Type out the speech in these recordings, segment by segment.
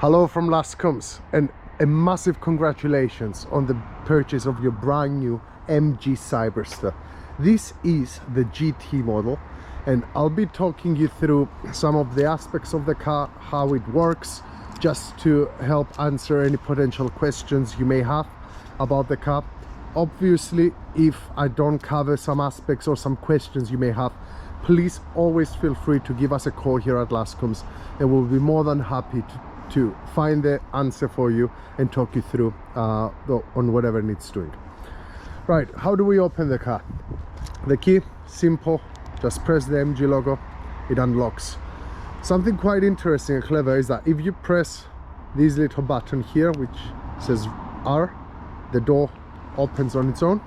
Hello from Luscombe, and a massive congratulations on the purchase of your brand new MG Cyberster. This is the GT model, and I'll be talking you through some of the aspects of the car, how it works, just to help answer any potential questions you may have about the car. Obviously, if I don't cover some aspects or some questions you may have, please always feel free to give us a call here at Luscombe, and we'll be more than happy to find the answer for you and talk you through on whatever needs doing. Right, how do we open the car? The key, simple, just press the MG logo, it unlocks. Something quite interesting and clever is that if you press this little button here which says R, the door opens on its own.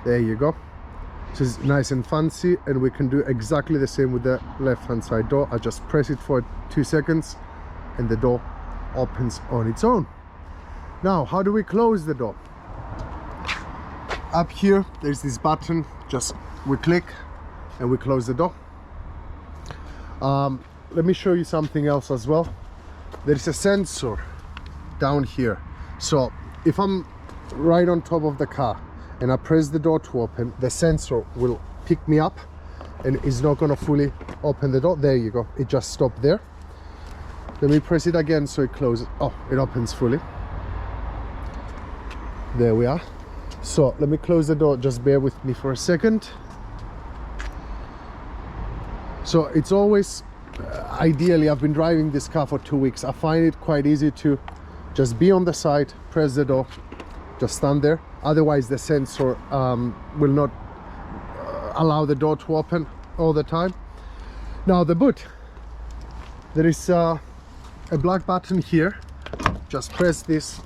There you go. This is nice and fancy, and we can do exactly the same with the left hand side door. I just press it for 2 seconds and the door opens on its own. Now, how do we close the door? Up here there's this button, just we click and we close the door. Let me show you something else as well. There's a sensor down here, so if I'm right on top of the car and I press the door to open, the sensor will pick me up and is not going to fully open the door. There you go, it just stopped there. Let me press it again so it closes. Oh, it opens fully. There we are. So let me close the door, just bear with me for a second. So it's always ideally, I've been driving this car for 2 weeks, I find it quite easy to just be on the side, press the door, just stand there. Otherwise the sensor will not allow the door to open all the time. Now the boot, there is a black button here, just press this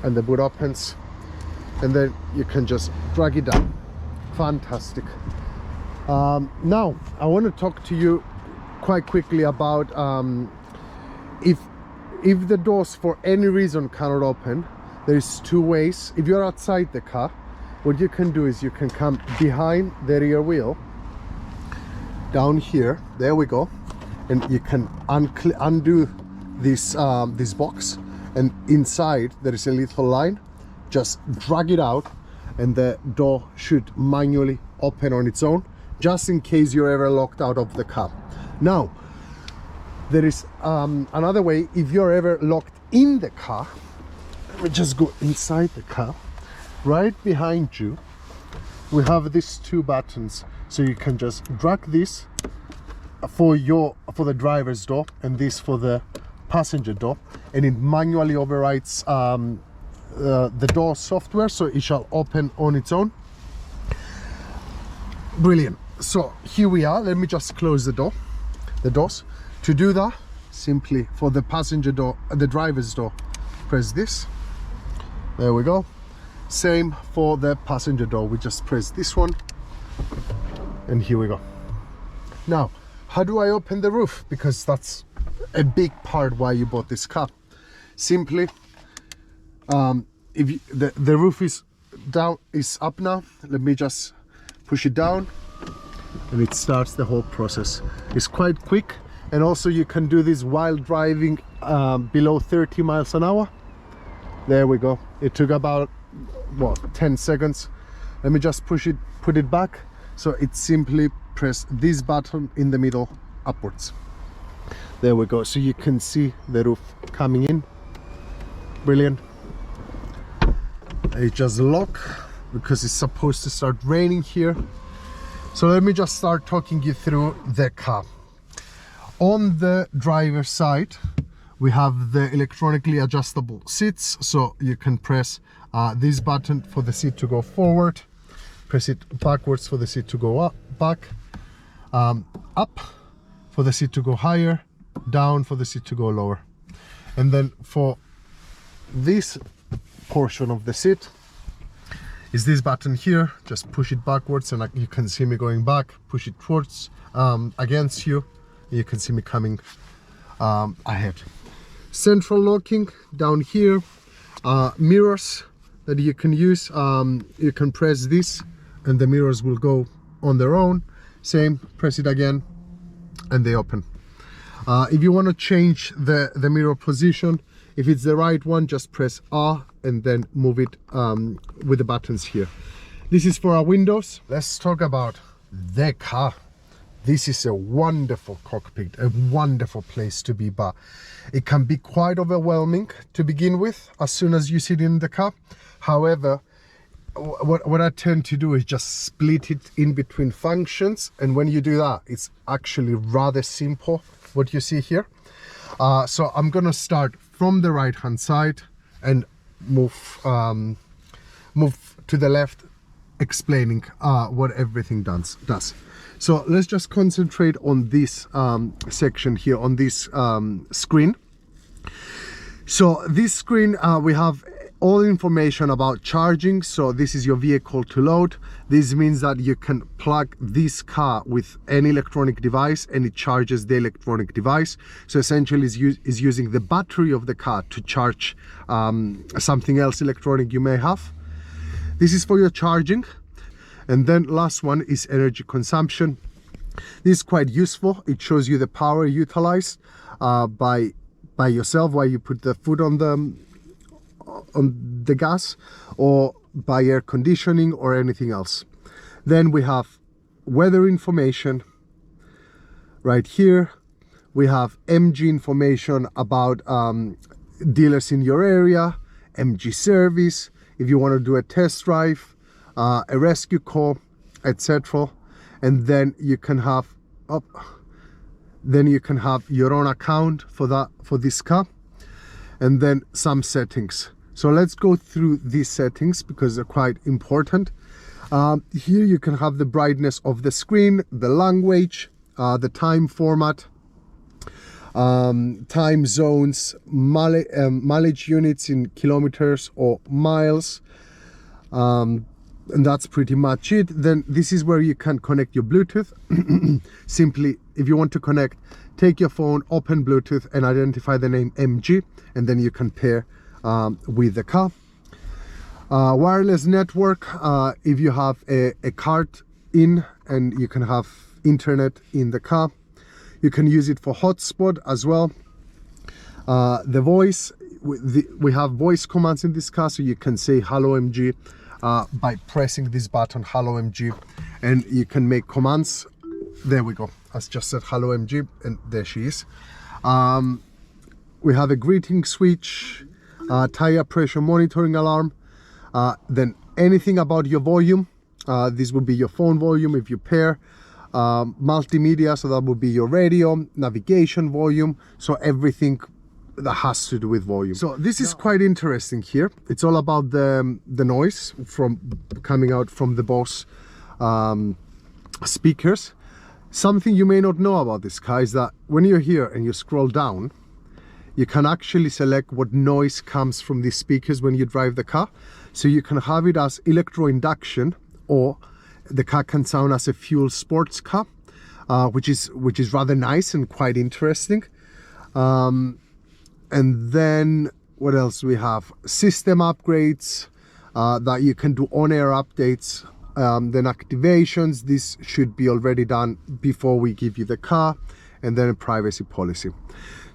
and the boot opens, and then you can just drag it down. Fantastic. Now I want to talk to you quite quickly about if the doors for any reason cannot open, there's 2 ways. If you're outside the car, what you can do is you can come behind the rear wheel down here, there we go, and you can undo this this box, and inside there is a little line. Just drag it out and the door should manually open on its own, just in case you're ever locked out of the car. Now there is another way. If you're ever locked in the car, let me just go inside the car. Right behind you we have these 2 buttons, so you can just drag this for the driver's door and this for the passenger door, and it manually overrides the door software, so it shall open on its own. Brilliant. So here we are. Let me just close the doors. To do that, simply for the passenger door, the driver's door, press this. There we go. Same for the passenger door, we just press this one and here we go. Now, how do I open the roof? Because that's a big part why you bought this car. Simply, if the roof is up now, let me just push it down and it starts the whole process. It's quite quick, and also you can do this while driving below 30 miles an hour. There we go. It took about, what, 10 seconds. Let me just put it back. So it simply press this button in the middle upwards. There we go. So you can see the roof coming in. Brilliant. It just lock because it's supposed to start raining here. So let me just start talking you through the car. On the driver's side we have the electronically adjustable seats, so you can press this button for the seat to go forward, press it backwards for the seat to go up for the seat to go higher, down for the seat to go lower. And then for this portion of the seat is this button here, just push it backwards and you can see me going back, push it towards against you, you can see me coming ahead. Central locking down here, mirrors that you can use. You can press this and the mirrors will go on their own. Same, press it again and they open. If you want to change the mirror position, if it's the right one, just press R and then move it with the buttons here. This is for our windows. Let's talk about the car. This is a wonderful cockpit, a wonderful place to be, but it can be quite overwhelming to begin with as soon as you sit in the car. However, what I tend to do is just split it in between functions, and when you do that, it's actually rather simple what you see here. So I'm gonna start from the right hand side and move to the left, explaining what everything does. So let's just concentrate on this section here, on this screen. So this screen, we have all information about charging. So this is your vehicle to load. This means that you can plug this car with any electronic device and it charges the electronic device. So essentially is using the battery of the car to charge something else electronic you may have. This is for your charging. And then last one is energy consumption. This is quite useful. It shows you the power utilized by yourself while you put the foot on the gas, or by air conditioning or anything else. Then we have weather information right here. We have MG information about dealers in your area, MG service, if you want to do a test drive, a rescue call, etc. And then you can have your own account for this car, and then some settings. So let's go through these settings because they're quite important. Here you can have the brightness of the screen, the language, the time format, time zones, mileage units in kilometers or miles, and that's pretty much it. Then this is where you can connect your Bluetooth. Simply, if you want to connect, take your phone, open Bluetooth and identify the name MG, and then you can pair with the car. Wireless network, if you have a card in and you can have internet in the car, you can use it for hotspot as well. The voice, we have voice commands in this car, so you can say hello MG by pressing this button, hello MG, and you can make commands. There we go, I just said hello MG and there she is. We have a greeting switch, tire pressure monitoring alarm, then anything about your volume. This would be your phone volume if you pair, multimedia, so that would be your radio, navigation volume, so everything that has to do with volume. So this is quite interesting here. It's all about the noise from coming out from the Bose speakers. Something you may not know about this car is that when you're here and you scroll down, you can actually select what noise comes from these speakers when you drive the car. So you can have it as electro induction, or the car can sound as a fuel sports car, which is rather nice and quite interesting. And then what else we have? System upgrades that you can do on-air updates. Then activations, this should be already done before we give you the car, and then a privacy policy.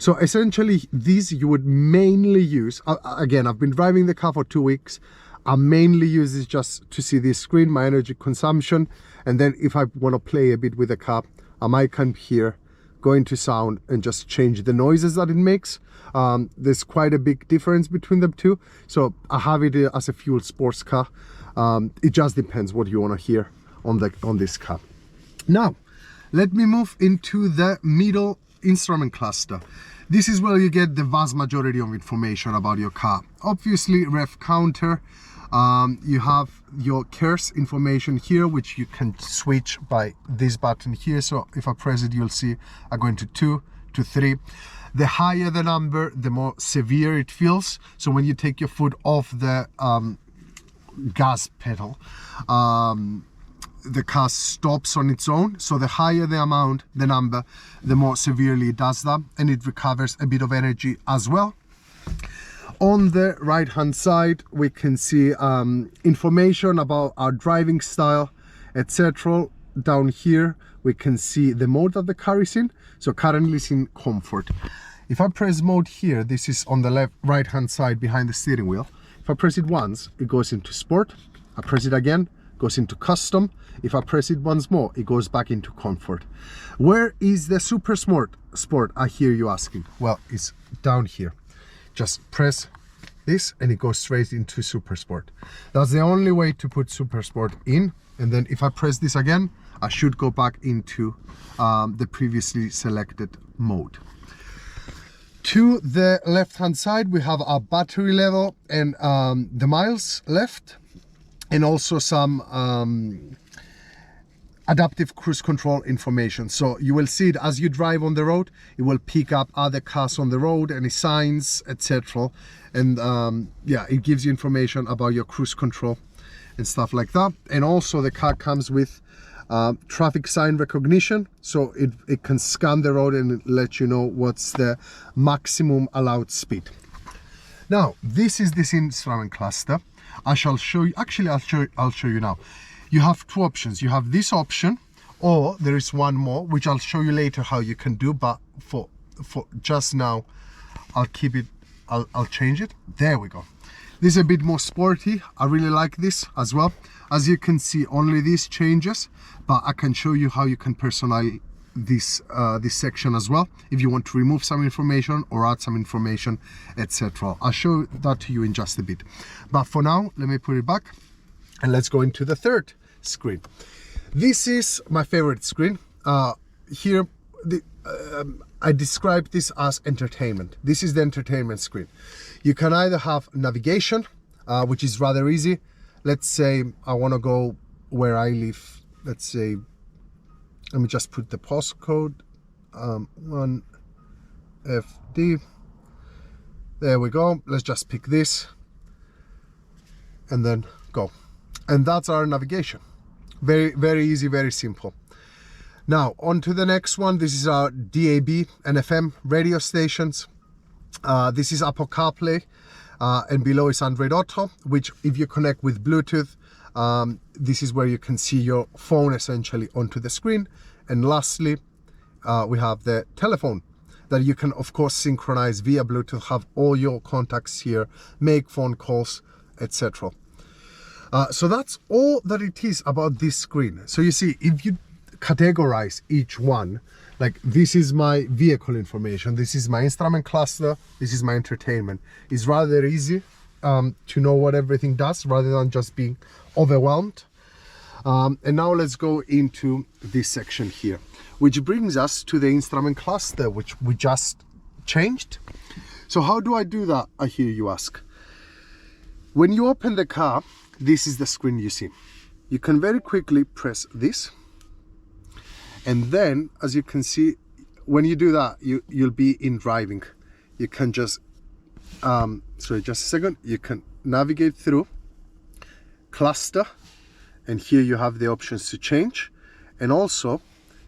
So essentially these you would mainly use, again, I've been driving the car for 2 weeks. I mainly use this just to see this screen, my energy consumption, and then if I want to play a bit with the car, I might come here, go into sound and just change the noises that it makes. There's quite a big difference between them two, so I have it as a fuel sports car. It just depends what you want to hear on this car. Now let me move into the middle instrument cluster. This is where you get the vast majority of information about your car. Obviously rev counter, you have your KERS information here, which you can switch by this button here. So if I press it, you'll see I go into 2 to 3. The higher the number, the more severe it feels. So when you take your foot off the gas pedal, the car stops on its own. So the higher the amount, the number, the more severely it does that, and it recovers a bit of energy as well. On the right hand side we can see information about our driving style, etc. Down here we can see the mode that the car is in. So currently it's in comfort. If I press mode here, this is on the right hand side behind the steering wheel. If I press it once, it goes into sport. I press it again, goes into custom. If I press it once more, it goes back into comfort. Where is the super sport, I hear you asking? Well, it's down here. Just press this and it goes straight into super sport. That's the only way to put super sport in. And then if I press this again, I should go back into the previously selected mode. To the left hand side, we have our battery level and the miles left, and also some adaptive cruise control information. So you will see it as you drive on the road. It will pick up other cars on the road, any signs, etc. And yeah, it gives you information about your cruise control and stuff like that. And also the car comes with traffic sign recognition, so it can scan the road and let you know what's the maximum allowed speed. Now this is this instrument cluster. I shall show you, actually I'll show you now. You have two options. You have this option, or there is one more which I'll show you later how you can do, but for just now I'll keep it, I'll change it. There we go. This is a bit more sporty. I really like this as well. As you can see, only this changes, but I can show you how you can personalize this this section as well if you want to remove some information or add some information, etc. I'll show that to you in just a bit, but for now let me put it back and let's go into the third screen. This is my favorite screen. Here I describe this as entertainment. This is the entertainment screen. You can either have navigation, which is rather easy. Let's say I want to go where I live. Let's say, let me just put the postcode, 1FD. There we go. Let's just pick this and then go. And that's our navigation. Very, very easy, very simple. Now on to the next one. This is our DAB and FM radio stations. This is Apple CarPlay, and below is Android Auto, which if you connect with Bluetooth, this is where you can see your phone essentially onto the screen. And lastly, we have the telephone that you can of course synchronize via Bluetooth, have all your contacts here, make phone calls, etc. So that's all that it is about this screen. So you see, if you categorize each one, like this is my vehicle information, this is my instrument cluster, this is my entertainment. It's rather easy to know what everything does rather than just being overwhelmed. And now let's go into this section here, which brings us to the instrument cluster, which we just changed. So how do I do that, I hear you ask? When you open the car, this is the screen you see. You can very quickly press this, and then as you can see, when you do that, you'll be in driving. You can just sorry, just a second, you can navigate through cluster, and here you have the options to change. And also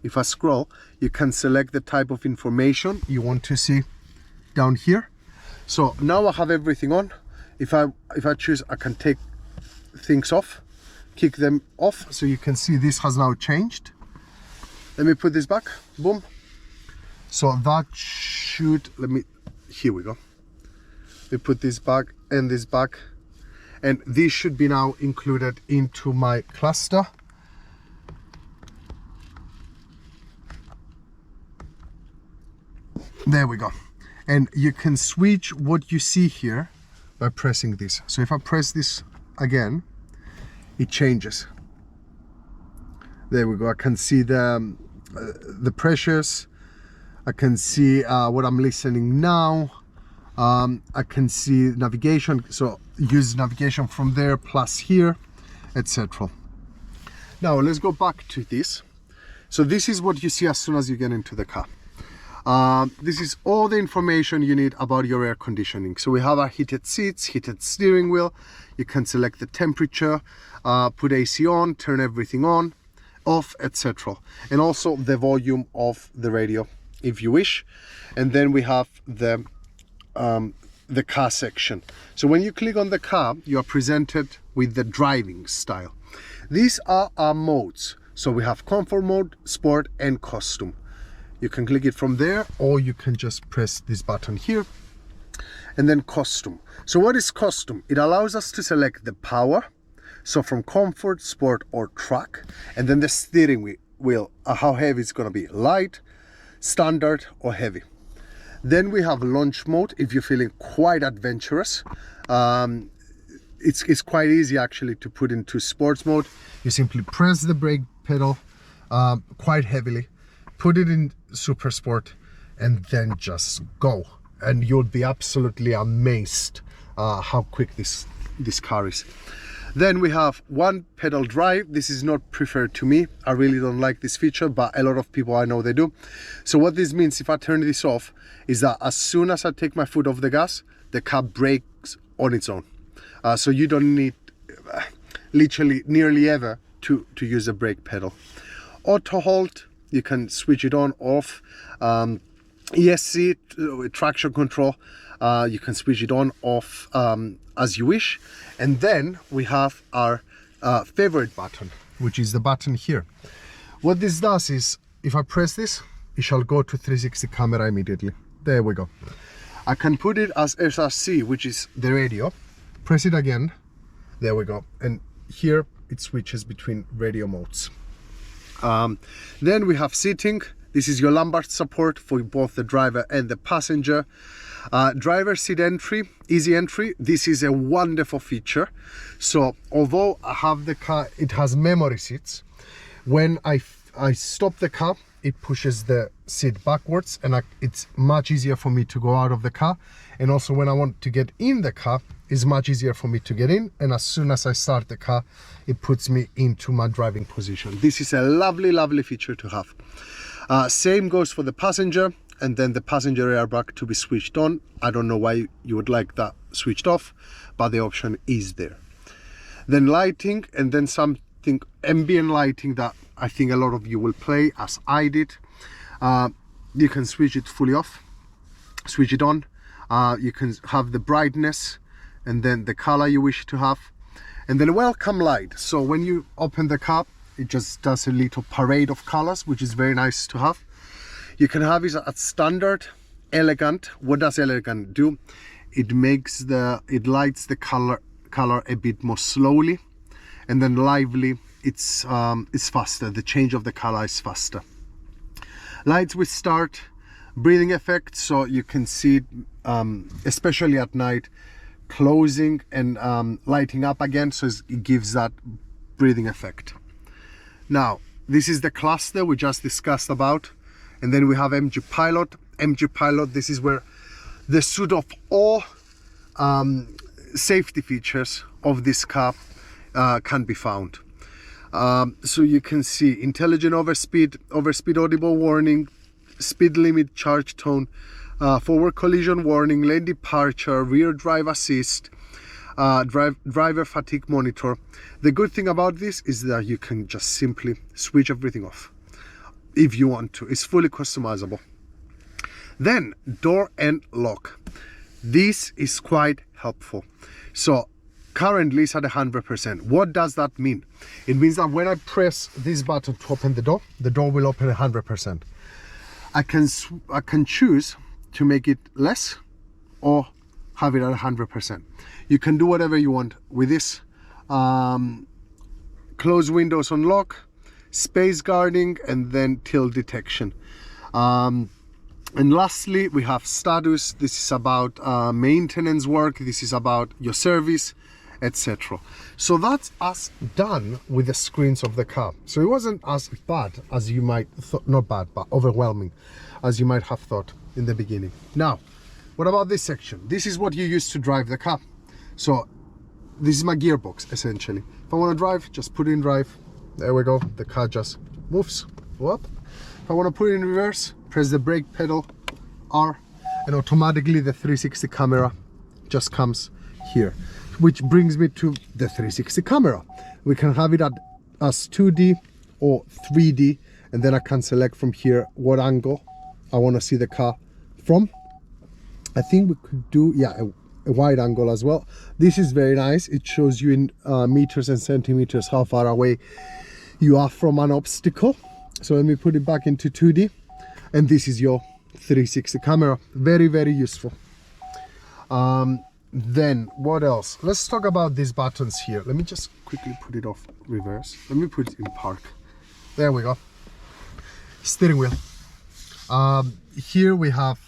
if I scroll, you can select the type of information you want to see down here. So now I have everything on. If I choose, I can take things off, kick them off, so you can see this has now changed. Let me put this back, boom. So that should, here we go. We put this back and this back, and this should be now included into my cluster. There we go. And you can switch what you see here by pressing this. So if I press this again, it changes. There we go. I can see the pressures. I can see what I'm listening now. I can see navigation, so use navigation from there, plus here, etc. Now let's go back to this. So this is what you see as soon as you get into the car. This is all the information you need about your air conditioning. So we have our heated seats, heated steering wheel. You can select the temperature, put AC on, turn everything on, off, etc. And also the volume of the radio if you wish. And then we have the car section. So when you click on the car, you are presented with the driving style. These are our modes. So we have comfort mode, sport and custom. You can click it from there, or you can just press this button here and then custom. So what is custom? It allows us to select the power, so from comfort, sport or track, and then the steering wheel, how heavy it's going to be, light, standard or heavy. Then we have launch mode if you're feeling quite adventurous. It's quite easy actually to put into sports mode. You simply press the brake pedal quite heavily, put it in super sport, and then just go, and you'll be absolutely amazed how quick this car is. Then we have one pedal drive. This is not preferred to me. I really don't like this feature, but a lot of people I know they do. So what this means, if I turn this off, is that as soon as I take my foot off the gas, the car brakes on its own. So you don't need literally nearly ever to use a brake pedal. Auto hold, you can switch it on, off. ESC, traction control, you can switch it on, off as you wish. And then we have our favorite button, which is the button here. What this does is, if I press this, it shall go to 360 camera immediately. There we go. I can put it as SRC, which is the radio. Press it again. There we go. And here it switches between radio modes. Then we have seating. This is your lumbar support for both the driver and the passenger. Driver seat entry, easy entry. This is a wonderful feature. So although I have the car, it has memory seats. When I stop the car, it pushes the seat backwards, and it's much easier for me to go out of the car. And also when I want to get in the car, it's much easier for me to get in. And as soon as I start the car, it puts me into my driving position. This is a lovely, lovely feature to have. Same goes for the passenger, and then the passenger airbag to be switched on. I don't know why you would like that switched off, but the option is there. Then lighting, and then something ambient lighting that I think a lot of you will play, as I did. You can switch it fully off, switch it on. You can have the brightness and then the color you wish to have, and then welcome light. So when you open the car, it just does a little parade of colors, which is very nice to have. You can have it at standard, elegant. What does elegant do? It lights the color a bit more slowly, and then lively, it's faster. The change of the color is faster. Lights with start, breathing effect, so you can see it, especially at night, closing and lighting up again, so it gives that breathing effect. Now this is the cluster we just discussed about, and then we have MG Pilot. MG Pilot, this is where the suite of all safety features of this car can be found. So you can see intelligent overspeed audible warning, speed limit charge tone, forward collision warning, lane departure, rear drive assist, driver fatigue monitor. The good thing about this is that you can just simply switch everything off if you want to. It's fully customizable. Then door and lock. This is quite helpful. So currently it's at 100%. What does that mean? It means that when I press this button to open the door will open 100%. I can choose to make it less or have it at 100%. You can do whatever you want with this. Close windows on lock, space guarding, and then tilt detection. And lastly, we have status. This is about maintenance work. This is about your service, etc. So that's us done with the screens of the car. So it wasn't as bad as you might not bad, but overwhelming as you might have thought in the beginning. Now, what about this section? This is what you use to drive the car. So this is my gearbox essentially. If I want to drive, just put it in drive. There we go. The car just moves. Whoop. If I want to put it in reverse, press the brake pedal R, and automatically the 360 camera just comes here, which brings me to the 360 camera. We can have it as 2D or 3D, and then I can select from here what angle I want to see the car from. I think we could do, yeah, a wide angle as well. This is very nice. It shows you in meters and centimeters how far away you are from an obstacle. So let me put it back into 2D, and this is your 360 camera. Very, very useful. Then what else? Let's talk about these buttons here. Let me just quickly put it off reverse. Let me put it in park. There we go. Steering wheel. Here we have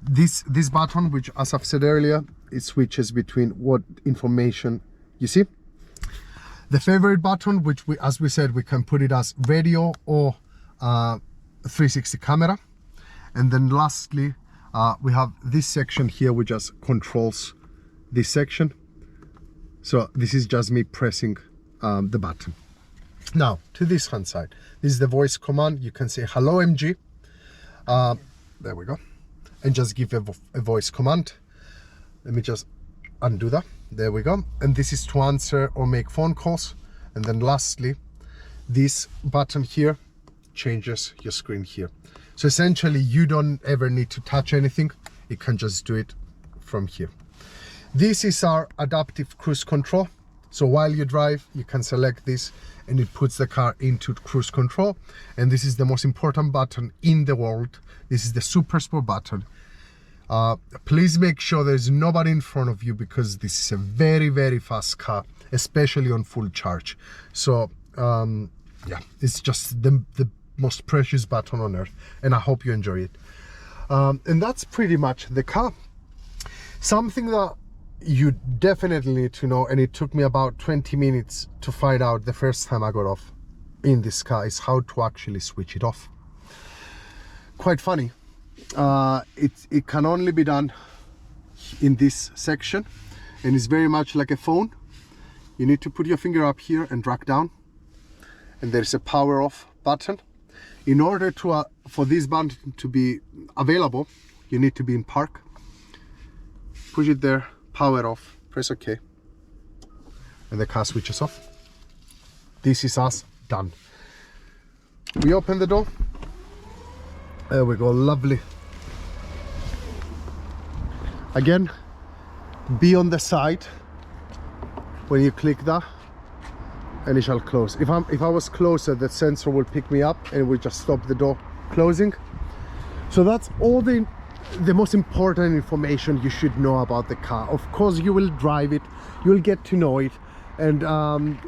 this button, which, as I've said earlier, it switches between what information you see. The favorite button, which we, as we said, we can put it as radio or 360 camera. And then lastly, we have this section here, which just controls this section. So this is just me pressing the button. Now to this hand side, this is the voice command. You can say hello MG. There we go, and just give a voice command. Let me just undo that. There we go. And this is to answer or make phone calls. And then lastly, this button here changes your screen here. So essentially you don't ever need to touch anything. You can just do it from here. This is our adaptive cruise control. So while you drive, you can select this and it puts the car into cruise control. And this is the most important button in the world. This is the Super Sport button. Please make sure there's nobody in front of you, because this is a very, very fast car, especially on full charge. So yeah, it's just the most precious button on earth, and I hope you enjoy it. And that's pretty much the car. Something that you definitely need to know, and it took me about 20 minutes to find out the first time I got off in this car, is how to actually switch it off. Quite funny. It can only be done in this section, and it's very much like a phone. You need to put your finger up here and drag down, and there's a power off button. In order to for this button to be available, you need to be in park. Push it there, power off, press OK, and the car switches off. This is us done. We open the door. There we go, lovely. Again, be on the side when you click that, and it shall close. If I was closer, the sensor will pick me up and will just stop the door closing. So that's all the most important information you should know about the car. Of course, you will drive it, you'll get to know it, and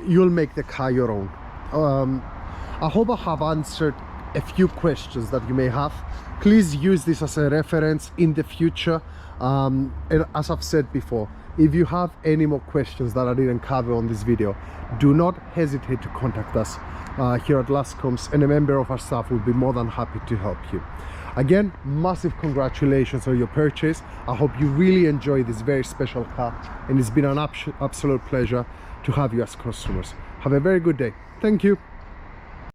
you'll make the car your own. I hope I have answered a few questions that you may have. Please use this as a reference in the future. And as I've said before, if you have any more questions that I didn't cover on this video, do not hesitate to contact us here at Luscombe's, and a member of our staff will be more than happy to help you. Again, massive congratulations on your purchase. I hope you really enjoy this very special car, and it's been an absolute pleasure to have you as customers. Have a very good day. Thank you.